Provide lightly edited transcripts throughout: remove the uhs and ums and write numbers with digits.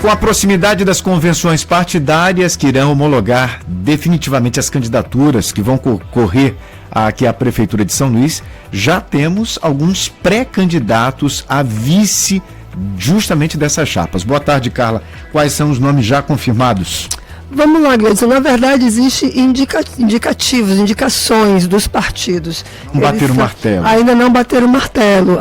Com a proximidade das convenções partidárias que irão homologar definitivamente as candidaturas que vão concorrer aqui à Prefeitura de São Luís, já temos alguns pré-candidatos a vice justamente dessas chapas. Boa tarde, Carla. Quais são os nomes já confirmados? Vamos lá, Gleison. Na verdade, existem indicações dos partidos. Não bateram o martelo. Ainda não bateram o martelo.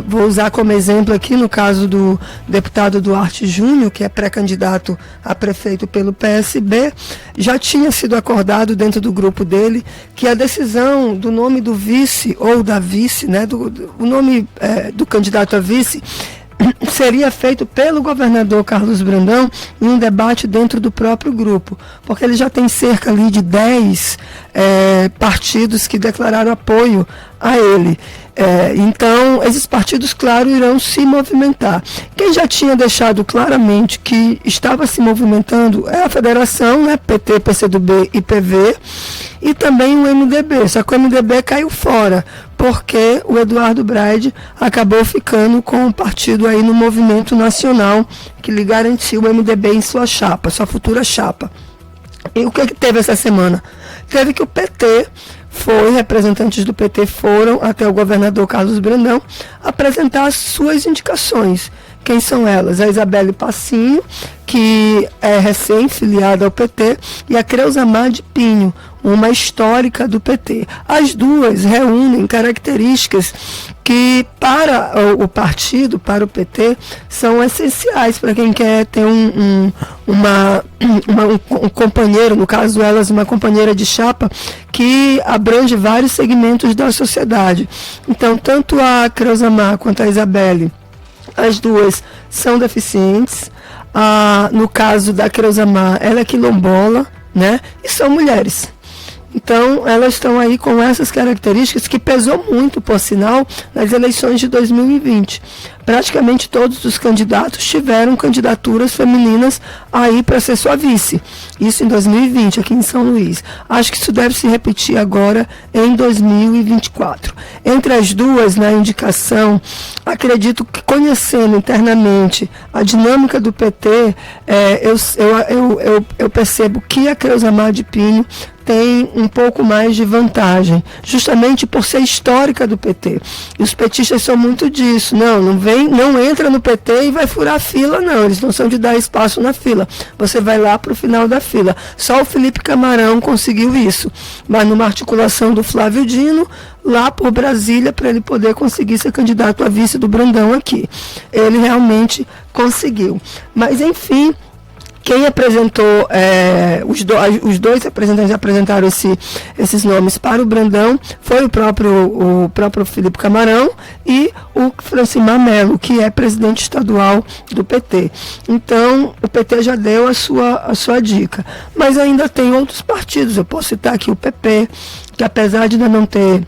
Vou usar como exemplo aqui, no caso do deputado Duarte Júnior, que é pré-candidato a prefeito pelo PSB, já tinha sido acordado dentro do grupo dele que a decisão do nome do vice, ou da vice, né, o nome do candidato a vice, seria feito pelo governador Carlos Brandão em um debate dentro do próprio grupo, porque ele já tem cerca ali de 10 partidos que declararam apoio a ele. Então, esses partidos, claro, irão se movimentar. Quem já tinha deixado claramente que estava se movimentando é a federação, né, PT, PCdoB e PV, e também o MDB, só que o MDB caiu fora, porque o Eduardo Braide acabou ficando com o partido aí no movimento nacional, que lhe garantiu o MDB em sua chapa, sua futura chapa. E o que teve essa semana? Teve que o PT representantes do PT foram até o governador Carlos Brandão apresentar as suas indicações. Quem são elas? A Isabelle Passinho, que é recém-filiada ao PT, e a Creusamar de Pinho, uma histórica do PT. As duas reúnem características que, para o partido, para o PT, são essenciais para quem quer ter um companheiro, no caso elas, uma companheira de chapa, que abrange vários segmentos da sociedade. Então, tanto a Creusamar quanto a Isabelle, as duas são deficientes. No caso da Creusamar, ela é quilombola, né? E são mulheres. Então, elas estão aí com essas características que pesou muito, por sinal, nas eleições de 2020. Praticamente todos os candidatos tiveram candidaturas femininas aí para ser sua vice. Isso em 2020, aqui em São Luís. Acho que isso deve se repetir agora em 2024. Entre as duas, na indicação, acredito que, conhecendo internamente a dinâmica do PT, eu percebo que a Creusamar de Pinho tem um pouco mais de vantagem, justamente por ser histórica do PT. E os petistas são muito disso. Não entra no PT e vai furar a fila, não. Eles não são de dar espaço na fila. Você vai lá para o final da fila. Só o Felipe Camarão conseguiu isso. Mas numa articulação do Flávio Dino, lá por Brasília, para ele poder conseguir ser candidato a vice do Brandão aqui. Ele realmente conseguiu. Mas, enfim, quem apresentou, os dois representantes apresentaram esses nomes para o Brandão foi o próprio Felipe Camarão e o Francimar Melo, que é presidente estadual do PT. Então, o PT já deu a sua dica. Mas ainda tem outros partidos. Eu posso citar aqui o PP, que apesar de ainda não ter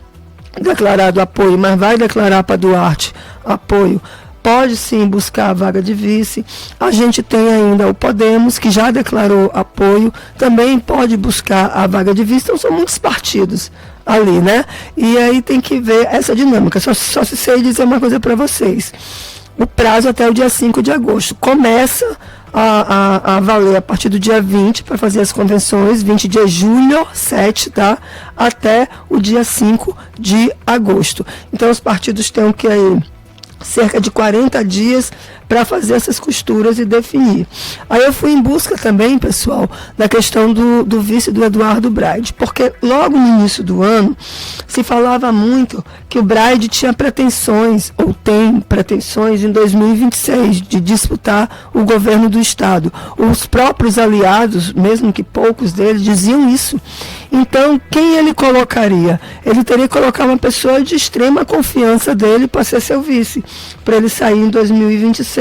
declarado apoio, mas vai declarar para Duarte apoio, pode sim buscar a vaga de vice. A gente tem ainda o Podemos, que já declarou apoio, também pode buscar a vaga de vice. Então são muitos partidos ali, né? E aí tem que ver essa dinâmica. Só se sei dizer uma coisa para vocês. O prazo até o dia 5 de agosto. Começa a valer a partir do dia 20 para fazer as convenções, 20 de julho, 7, tá? Até o dia 5 de agosto. Então os partidos têm que aí cerca de 40 dias para fazer essas costuras e definir. Aí eu fui em busca também, pessoal, da questão do vice do Eduardo Braide, porque logo no início do ano se falava muito que o Braide tinha pretensões, ou tem pretensões em 2026, de disputar o governo do estado. Os próprios aliados, mesmo que poucos deles, diziam isso. Então, quem ele colocaria? Ele teria que colocar uma pessoa de extrema confiança dele para ser seu vice, para ele sair em 2026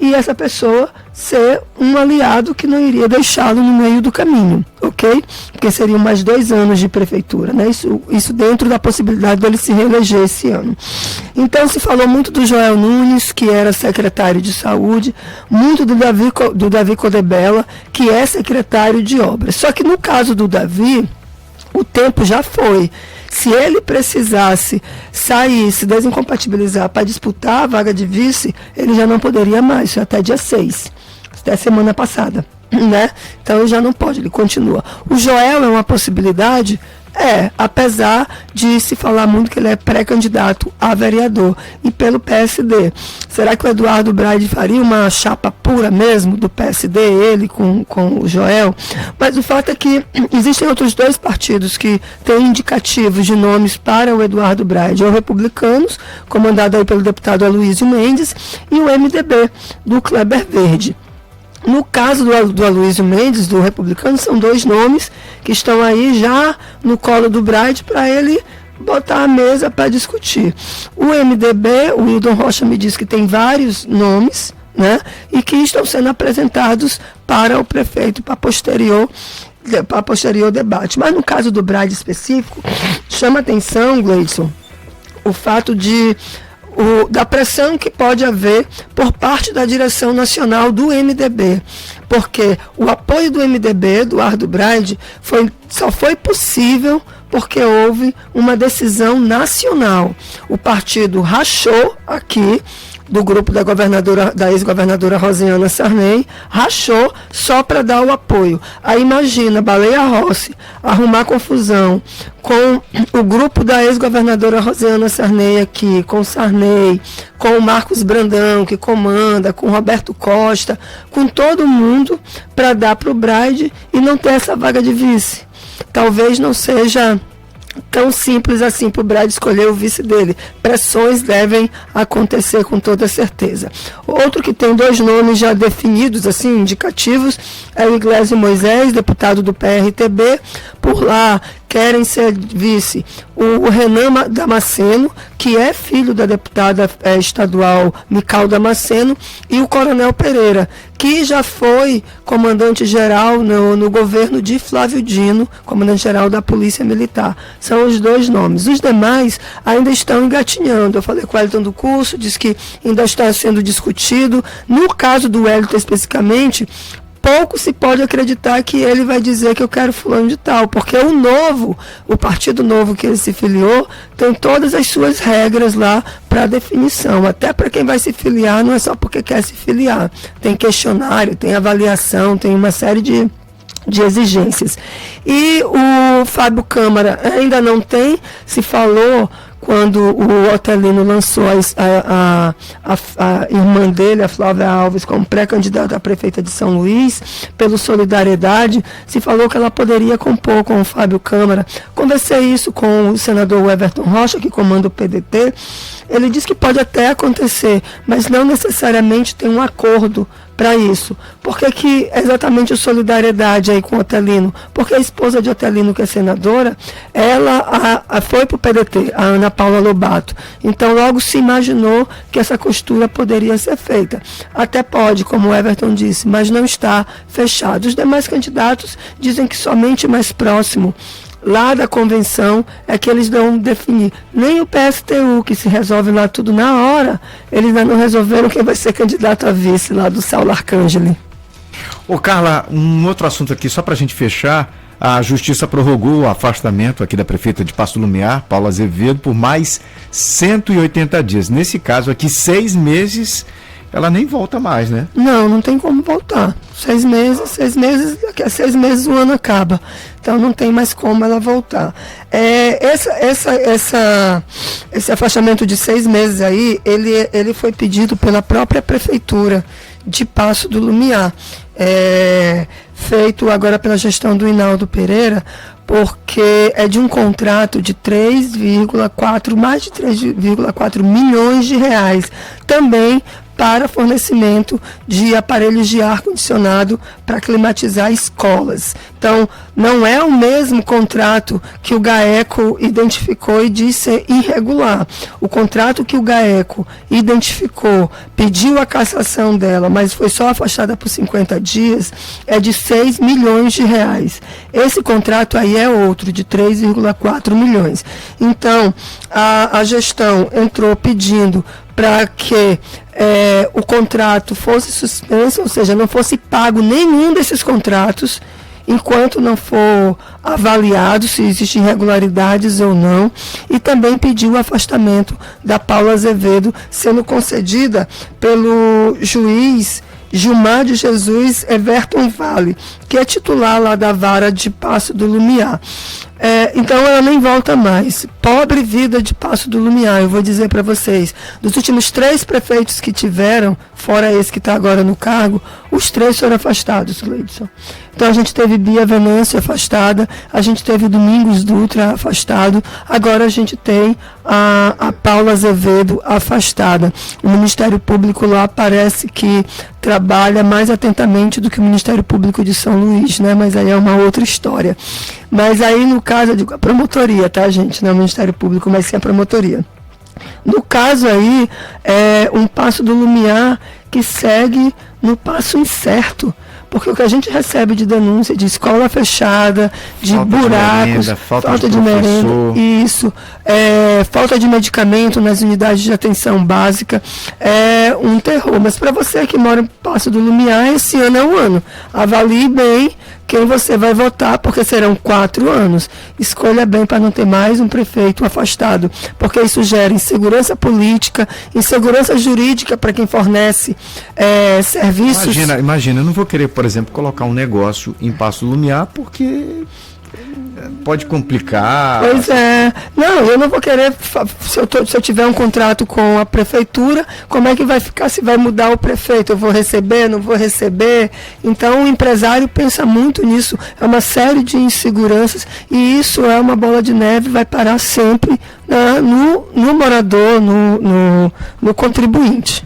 e essa pessoa ser um aliado que não iria deixá-lo no meio do caminho, ok? Porque seriam mais 2 anos de prefeitura, né? Isso dentro da possibilidade dele se reeleger esse ano. Então se falou muito do Joel Nunes, que era secretário de saúde, muito do Davi Codebella, que é secretário de obras. Só que no caso do Davi, o tempo já foi. Se ele precisasse sair, se desincompatibilizar para disputar a vaga de vice, ele já não poderia mais, isso é até dia 6. até semana passada, né? Então ele já não pode, ele continua. O Joel é uma possibilidade? Apesar de se falar muito que ele é pré-candidato a vereador e pelo PSD. Será que o Eduardo Braide faria uma chapa pura mesmo do PSD, ele com o Joel? Mas o fato é que existem outros dois partidos que têm indicativos de nomes para o Eduardo Braide. É o Republicanos, comandado aí pelo deputado Aloysio Mendes, e o MDB, do Kleber Verde. No caso do Aloysio Mendes, do Republicano, são dois nomes que estão aí já no colo do Braide para ele botar a mesa para discutir. O MDB, o Wildon Rocha me disse que tem vários nomes, né, e que estão sendo apresentados para o prefeito para posterior debate. Mas no caso do Braide específico, chama atenção, Gleidson, o fato da pressão que pode haver por parte da direção nacional do MDB, porque o apoio do MDB, Eduardo Braide, só foi possível porque houve uma decisão nacional. O partido rachou aqui, do grupo da ex-governadora Rosiana Sarney, rachou só para dar o apoio. Aí imagina, Baleia Rossi arrumar confusão com o grupo da ex-governadora Rosiana Sarney aqui, com Sarney, com o Marcos Brandão, que comanda, com Roberto Costa, com todo mundo, para dar para o Braide e não ter essa vaga de vice. Talvez não seja tão simples assim para o Braide escolher o vice dele. Pressões devem acontecer com toda certeza. Outro que tem dois nomes já definidos, assim, indicativos, é o Iglesias Moisés, deputado do PRTB. Por lá querem ser vice o Renan Damasceno, que é filho da deputada estadual Mical Damasceno, e o Coronel Pereira, que já foi comandante-geral no governo de Flávio Dino, comandante-geral da Polícia Militar. São os dois nomes. Os demais ainda estão engatinhando. Eu falei com o Wellington do Curso, disse que ainda está sendo discutido. No caso do Wellington especificamente, pouco se pode acreditar que ele vai dizer que eu quero fulano de tal, porque o partido novo que ele se filiou, tem todas as suas regras lá para definição. Até para quem vai se filiar, não é só porque quer se filiar. Tem questionário, tem avaliação, tem uma série de exigências. E o Fábio Câmara ainda não tem, se falou quando o Otelino lançou a irmã dele, a Flávia Alves, como pré-candidata a prefeita de São Luís, pelo Solidariedade, se falou que ela poderia compor com o Fábio Câmara. Conversei isso com o senador Everton Rocha, que comanda o PDT. Ele disse que pode até acontecer, mas não necessariamente tem um acordo para isso. Por que exatamente o Solidariedade aí com o Otelino? Porque a esposa de Otelino, que é senadora, ela foi para o PDT, a Ana Paula Lobato. Então logo se imaginou que essa costura poderia ser feita. Até pode, como o Everton disse, mas não está fechado. Os demais candidatos dizem que somente mais próximo lá da convenção é que eles vão definir. Nem o PSTU, que se resolve lá tudo na hora, eles ainda não resolveram quem vai ser candidato a vice lá do Saulo Arcangeli. Ô Carla, um outro assunto aqui, só para a gente fechar. A Justiça prorrogou o afastamento aqui da prefeita de Pasto Lumiar, Paula Azevedo, por mais 180 dias. Nesse caso aqui, 6 meses, ela nem volta mais, né? Não tem como voltar. 6 meses, daqui a 6 meses o ano acaba. Então não tem mais como ela voltar. Esse afastamento de 6 meses aí, ele foi pedido pela própria prefeitura de Pasto do Lumiar. Feito agora pela gestão do Hinaldo Pereira, porque é de um contrato de mais de 3,4 milhões de reais. Também para fornecimento de aparelhos de ar-condicionado para climatizar escolas. Então, não é o mesmo contrato que o GAECO identificou e disse ser irregular. O contrato que o GAECO identificou, pediu a cassação dela, mas foi só afastada por 50 dias, é de 6 milhões de reais. Esse contrato aí é outro, de 3,4 milhões. Então, a gestão entrou pedindo para que o contrato fosse suspenso, ou seja, não fosse pago nenhum desses contratos, enquanto não for avaliado se existem irregularidades ou não, e também pediu o afastamento da Paula Azevedo, sendo concedida pelo juiz Gilmar de Jesus Everton Vale, que é titular lá da vara de Paço do Lumiar. Então ela nem volta mais. Pobre vida de Paço do Lumiar, eu vou dizer para vocês. Dos últimos 3 prefeitos que tiveram, fora esse que está agora no cargo, os 3 foram afastados, Leidson. Então a gente teve Bia Venâncio afastada, a gente teve Domingos Dutra afastado, agora a gente tem a Paula Azevedo afastada. O Ministério Público lá parece que trabalha mais atentamente do que o Ministério Público de São Luís, né? Mas aí é uma outra história. Mas aí, no caso, eu digo, a promotoria, tá, gente? Não é o Ministério Público, mas sim a promotoria. No caso aí, é um Paço do Lumiar que segue no passo incerto. Porque o que a gente recebe de denúncia de escola fechada, de falta buracos, de merenda, falta de merenda, isso, falta de medicamento nas unidades de atenção básica, é um terror. Mas para você que mora em Paço do Lumiar, esse ano é um ano. Avalie bem quem você vai votar, porque serão 4 anos. Escolha bem para não ter mais um prefeito afastado, porque isso gera insegurança política, insegurança jurídica para quem fornece serviços. Imagina, eu não vou querer, por exemplo, colocar um negócio em Paço do Lumiar, porque pode complicar. Pois é. Não, eu não vou querer, se eu tiver um contrato com a prefeitura, como é que vai ficar, se vai mudar o prefeito? Eu vou receber, não vou receber? Então o empresário pensa muito nisso. É uma série de inseguranças e isso é uma bola de neve, vai parar sempre no morador, no contribuinte.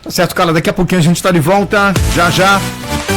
Tá certo, Carla, daqui a pouquinho a gente está de volta, já.